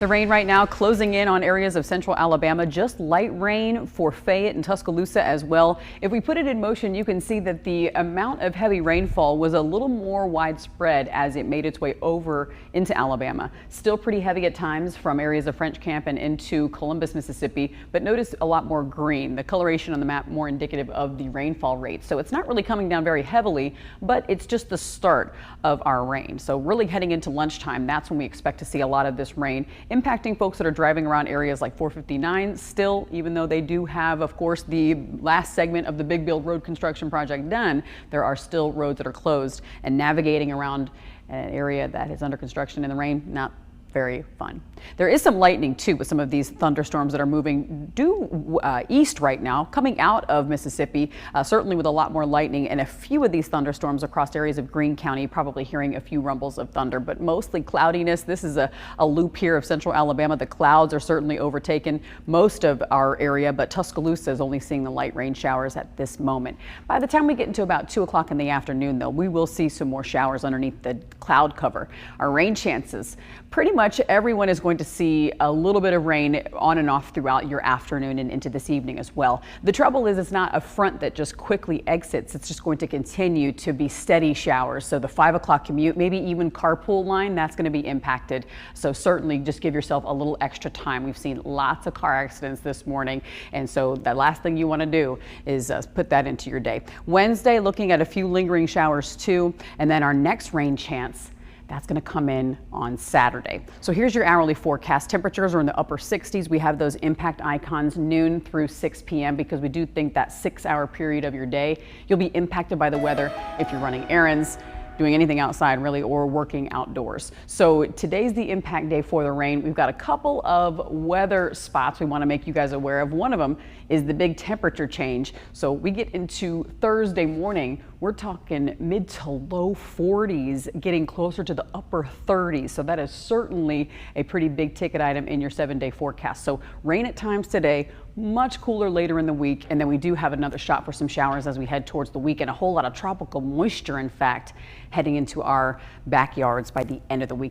The rain right now closing in on areas of central Alabama, just light rain for Fayette and Tuscaloosa as well. If we put it in motion, you can see that the amount of heavy rainfall was a little more widespread as it made its way over into Alabama. Still pretty heavy at times from areas of French Camp and into Columbus, Mississippi, but notice a lot more green. The coloration on the map more indicative of the rainfall rate. So it's not really coming down very heavily, but it's just the start of our rain. So really heading into lunchtime, that's when we expect to see a lot of this rain impacting folks that are driving around areas like 459 still, even though they do have, of course, the last segment of the Big Build road construction project done, there are still roads that are closed, and navigating around an area that is under construction in the rain, not very fun. There is some lightning too with some of these thunderstorms that are moving due east right now, coming out of Mississippi, certainly with a lot more lightning and a few of these thunderstorms across areas of Greene County, probably hearing a few rumbles of thunder, but mostly cloudiness. This is a loop here of central Alabama. The clouds are certainly overtaken most of our area, but Tuscaloosa is only seeing the light rain showers at this moment. By the time we get into about 2 o'clock in the afternoon, though, we will see some more showers underneath the cloud cover. Our rain chances, pretty much everyone is going to see a little bit of rain on and off throughout your afternoon and into this evening as well. The trouble is it's not a front that just quickly exits. It's just going to continue to be steady showers. So the 5 o'clock commute, maybe even carpool line, that's going to be impacted. So certainly just give yourself a little extra time. We've seen lots of car accidents this morning. And so the last thing you want to do is put that into your day. Wednesday, looking at a few lingering showers too. And then our next rain chance, that's going to come in on Saturday. So here's your hourly forecast. Temperatures are in the upper 60s. We have those impact icons noon through 6 p.m. because we do think that 6-hour period of your day, you'll be impacted by the weather if you're running errands, doing anything outside really, or working outdoors. So today's the impact day for the rain. We've got a couple of weather spots we want to make you guys aware of. One of them is the big temperature change. So we get into Thursday morning, we're talking mid to low 40s, getting closer to the upper 30s. So that is certainly a pretty big ticket item in your 7-day forecast. So rain at times today, much cooler later in the week, and then we do have another shot for some showers as we head towards the weekend. A whole lot of tropical moisture, in fact, heading into our backyards by the end of the week.